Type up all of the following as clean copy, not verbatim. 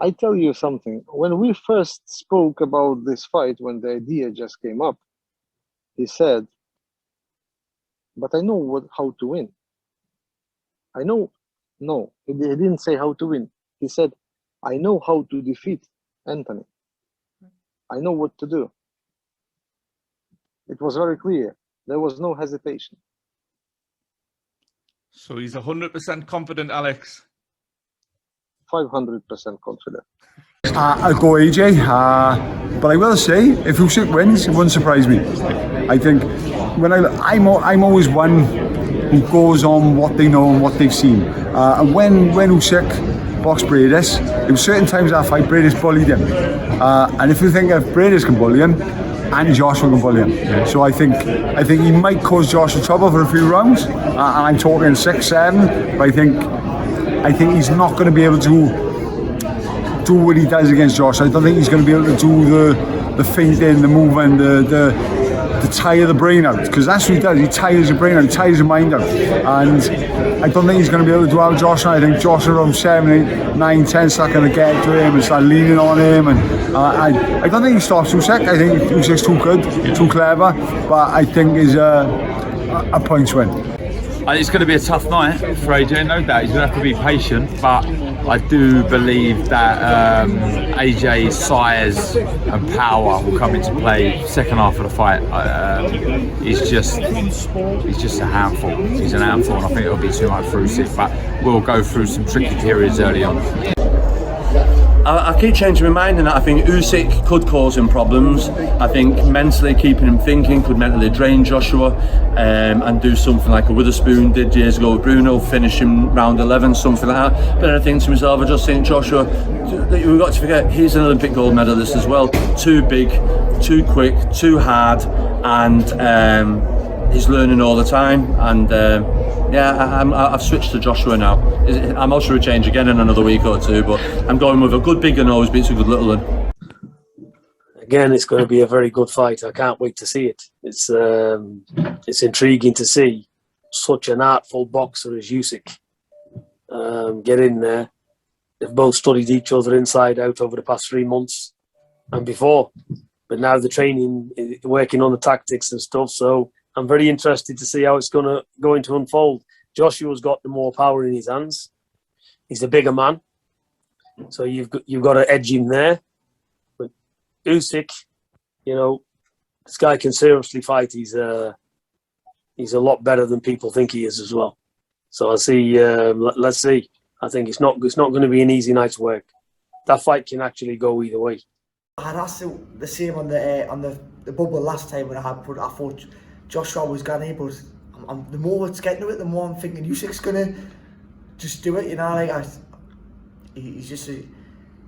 I tell you something. When we first spoke about this fight, when the idea just came up, he said, "But I know how to win. I know." No, he didn't say how to win. He said, "I know how to defeat Anthony. I know what to do." It was very clear. There was no hesitation. So he's 100% confident, Alex. 500% confident. I'll go AJ, but I will say, if Usyk wins, it won't surprise me. I think I'm always one who goes on what they know and what they've seen. And when Usyk boxed Bradis, there were certain times that fight Bradis bullied him. And if you think if Bradis can bully him, and Joshua can bully him. So I think he might cause Joshua trouble for a few rounds. And I'm talking 6-7, but I think he's not going to be able to do what he does against Josh. I don't think he's going to be able to do the feinting, the movement, the tire the brain out, because that's what he does. He tires your brain out, he tires your mind out, and I don't think he's going to be able to do out Josh. I think Josh around 7, 8, 9, 10 start going to get to him and start leaning on him, and I don't think he stops Usyk. I think Usyk's too good, too clever, but I think he's a points win. It's going to be a tough night for AJ, no doubt. He's going to have to be patient, but I do believe that AJ's size and power will come into play second half of the fight. He's just a handful. He's an handful, and I think it'll be too much for Usyk. But we'll go through some tricky periods early on. I keep changing my mind, and I think Usyk could cause him problems. I think mentally keeping him thinking could mentally drain Joshua, and do something like a Witherspoon did years ago with Bruno, finish him round 11, something like that. But then I think to myself, I just think Joshua, we've got to forget, he's an Olympic gold medalist as well. Too big, too quick, too hard, and he's learning all the time. And yeah, I've switched to Joshua now. I'm also a change again in another week or two, but I'm going with a good bigger nose beats a good little one. Again, it's going to be a very good fight. I can't wait to see it. It's intriguing to see such an artful boxer as Usyk get in there. They've both studied each other inside out over the past 3 months and before, but now the training, working on the tactics and stuff. So I'm very interested to see how it's going to unfold. Joshua's got the more power in his hands. He's the bigger man, so you've got to edge him there. But Usyk, you know, this guy can seriously fight. He's a lot better than people think he is as well. So I see. Let's see. I think it's not going to be an easy night's work. That fight can actually go either way. I had asked the same on the bubble last time when I thought Joshua was gonna, but the more it's getting to it, the more I'm thinking Usyk's gonna just do it. You know, like he's just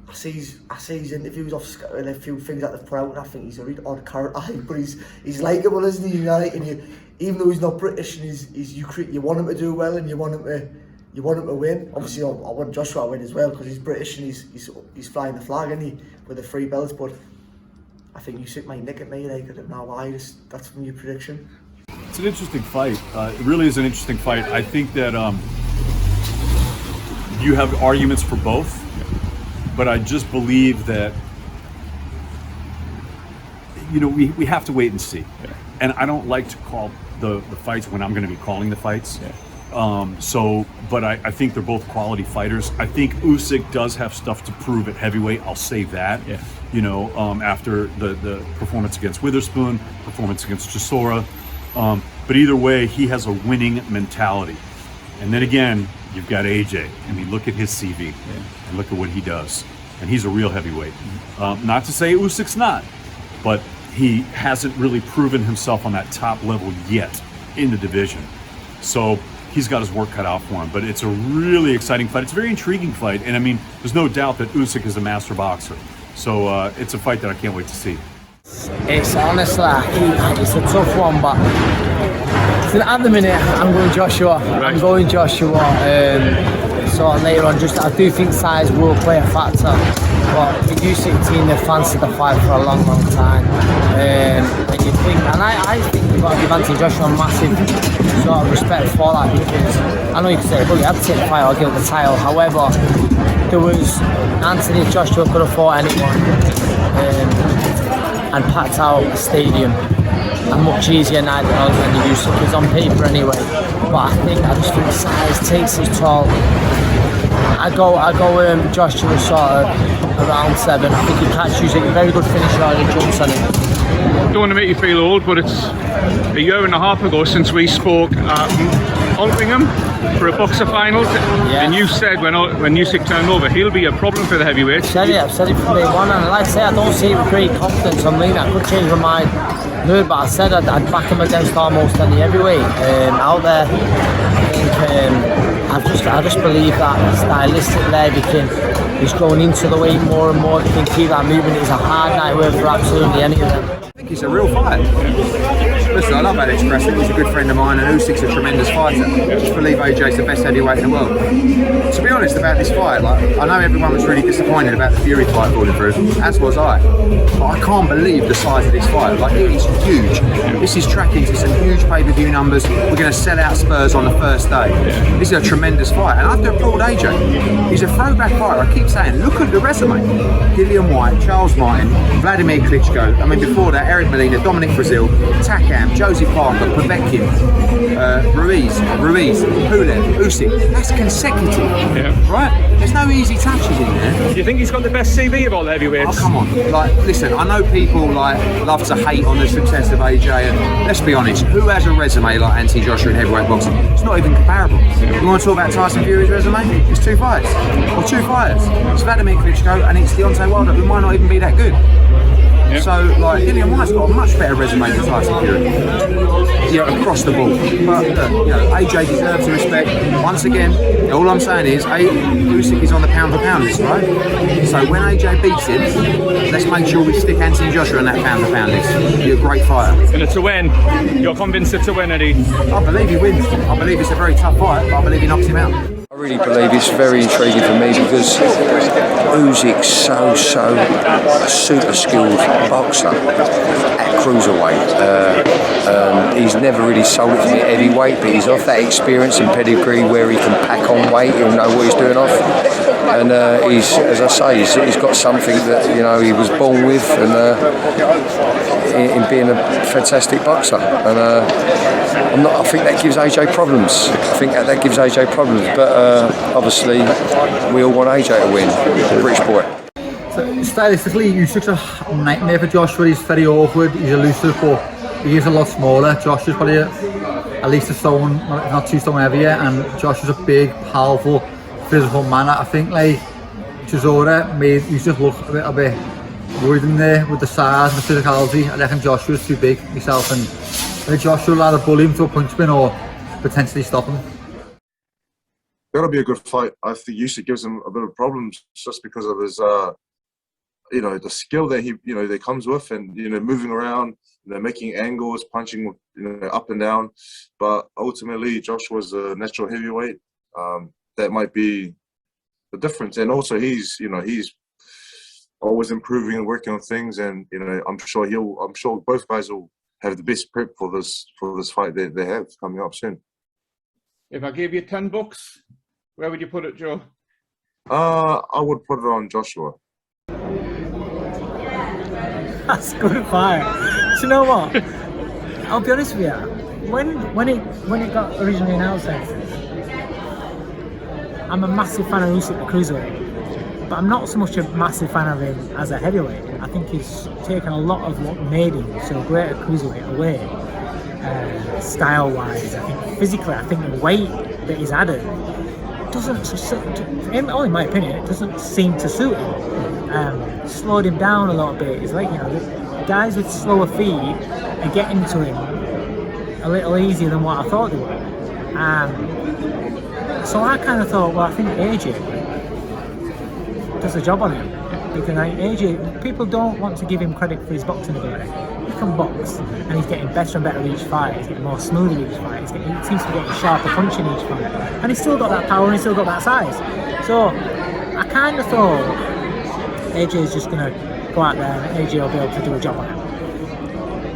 I see his interviews off and a few things that they've put out, and I think he's a really odd character, but he's likeable, isn't he? You know, like, and even though he's not British, and you want him to do well, and you want him to win. Obviously, I want Joshua to win as well because he's British and he's flying the flag, isn't he, with the 3 belts. But I think Usyk might nick at me. Like, I don't know why. That's from your prediction. It's an interesting fight. It really is an interesting fight. I think that you have arguments for both, but I just believe that, you know, we have to wait and see. Yeah. And I don't like to call the fights when I'm going to be calling the fights. Yeah. But I think they're both quality fighters. I think Usyk does have stuff to prove at heavyweight. I'll say that. Yeah. You know, after the performance against Witherspoon, performance against Chisora. But either way, he has a winning mentality. And then again, you've got AJ. I mean, look at his CV and look at what he does. And he's a real heavyweight. Not to say Usyk's not, but he hasn't really proven himself on that top level yet in the division. So he's got his work cut out for him. But it's a really exciting fight. It's a very intriguing fight. And I mean, there's no doubt that Usyk is a master boxer. So it's a fight that I can't wait to see. It's honestly, it's a tough one, but at the minute, I'm going Joshua. I'm going Joshua. sort of later on. Just I do think size will play a factor, but the Usyk team, they've fancied the fight for a long, long time. And you think, and I think you've got to give Anthony Joshua a massive sort of respect for that, because I know you can say, well, you had to take the fight or give up the title. However, there was Anthony Joshua could have fought anyone and packed out a stadium. A much easier night than Oleksandr Usyk is on paper anyway. But I just think size takes its toll. I go Joshua sort of around 7. I think he catches Usyk, a very good finisher, and he jumps on him. Don't want to make you feel old, but it's a year and a half ago since we spoke at Altrincham for a boxer final, and you said when Usyk turned over, he'll be a problem for the heavyweights. I've said it from day one, and like I say, I don't see it with great confidence. I mean, I could change my mind, but I said I'd back him against almost any heavyweight out there. I just believe that stylistically everything is going into the weight more and more. They can keep that movement. It's a hard night work for absolutely any of them. I think it's a real fight. Listen, I love Alex KRASSYUK, he's a good friend of mine, and Usyk's a tremendous fighter. I just believe AJ's the best heavyweight in the world. To be honest about this fight, I know everyone was really disappointed about the Fury fight falling through, as was I. But I can't believe the size of this fight. It is huge. This is tracking to some huge pay-per-view numbers. We're going to sell out Spurs on the first day. This is a tremendous fight, and I have to applaud AJ. He's a throwback fighter. I keep saying, look at the resume. Dillian White, Charles Martin, Vladimir Klitschko. I mean, before that, Eric Molina, Dominic Brazil, Takam, Josie Parker, Povetkin, Ruiz, Pulev, Usyk. That's consecutive, right? There's no easy touches in there. Do you think he's got the best CV of all the heavyweights? Oh, come on. Listen, I know people love to hate on the success of AJ, and let's be honest, who has a resume like Anthony Joshua in heavyweight boxing? It's not even comparable. You want to talk about Tyson Fury's resume? It's 2 fights, or 2 fighters. It's Vladimir Klitschko and it's Deontay Wilder, who might not even be that good. So, Dillian White's got a much better resume than Tyson Fury, across the board. But, AJ deserves the respect. Once again, all I'm saying is, Usyk is on the pound-for-pound list, right? So when AJ beats him, let's make sure we stick Anthony Joshua on that pound-for-pound list. He's a great fighter. And it's a win. You're convinced it's a win, Eddie? I believe he wins. I believe it's a very tough fight, but I believe he knocks him out. I really believe it's very intriguing for me because Usyk's so a super skilled boxer at cruiserweight. He's never really sold it to me at heavyweight, but he's off that experience and pedigree where he can pack on weight. He'll know what he's doing off, and he's, as I say, he's got something that he was born with, and in being a fantastic boxer. And I think that gives AJ problems. That gives AJ problems, but obviously we all want AJ to win, the British boy. So, stylistically, Usyk's a nightmare for Joshua. He's very awkward, he's elusive, but he is a lot smaller. Joshua's probably at least a stone, not 2 stone heavier, and Joshua's a big, powerful, physical man. I think Chisora made Usyk look a little bit worried in there with the size and the physicality. I reckon Joshua's too big himself, and I think Joshua will either bully him to a punch spin or potentially stop him. That'll be a good fight. I think Usyk gives him a bit of problems just because of his, the skill that that comes with, and moving around, making angles, punching, up and down. But ultimately, Joshua's a natural heavyweight. That might be the difference, and also he's always improving and working on things, and I'm sure both guys will have the best prep for this fight that they have coming up soon. If I gave you $10, where would you put it, Joe? I would put it on Joshua. That's good fire. Do you know what? I'll be honest with you. When it got originally announced, I'm a massive fan of Usyk the cruiserweight, but I'm not so much a massive fan of him as a heavyweight. I think he's taken a lot of what made him so great at cruiserweight away. Style-wise, I think physically, I think the weight that he's added only in my opinion, it doesn't seem to suit him. Slowed him down a little bit. It's like, the guys with slower feet are getting to him a little easier than what I thought they were. So I kind of thought, well, I think AJ does the job on him. Because AJ, people don't want to give him credit for his boxing ability. He can box, and he's getting better and better each fight. He's getting more smoother each fight. He seems to be getting sharper punching each fight, and he's still got that power and he's still got that size. So I kind of thought AJ is just going to go out there and AJ will be able to do a job on him.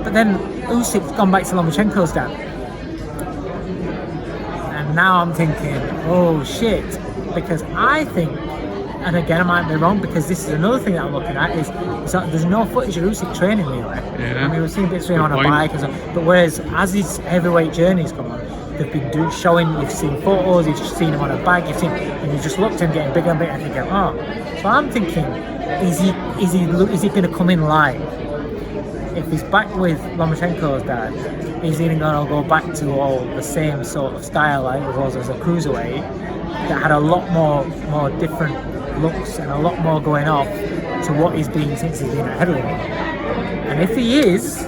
But then Usyk's gone back to Lomachenko's dad, and now I'm thinking, oh shit, because I think. And again, I might be wrong, because this is another thing that I'm looking at is that there's no footage of Usyk training really. Yeah. I mean, we've seen bits of him on a bike and stuff, but whereas as his heavyweight journey's gone on, they've been showing, you've seen photos, you've seen him on a bike, and you just looked at him getting bigger and bigger, and thinking, oh. So I'm thinking, is he going to come in live? If he's back with Lomachenko's dad, is he going to go back to all the same sort of style like it was as a cruiserweight that had a lot more different looks and a lot more going off to what he's been since he's been at heavyweight? And if he is,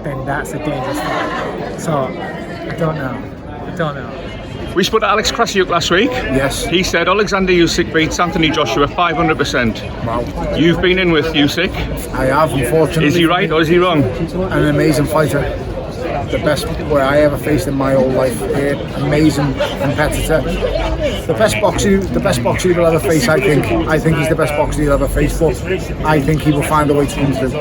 then that's a dangerous fight. So I don't know. We spoke to Alex KRASSYUK last week. Yes. He said Oleksandr Usyk beats Anthony Joshua 500%. Wow. You've been in with Usyk. I have, unfortunately. Is he right or is he wrong? An amazing fighter. The best boy I ever faced in my whole life. Amazing competitor. The best boxer you'll ever face, I think. I think he's the best boxer you'll ever face, but I think he will find a way to win through.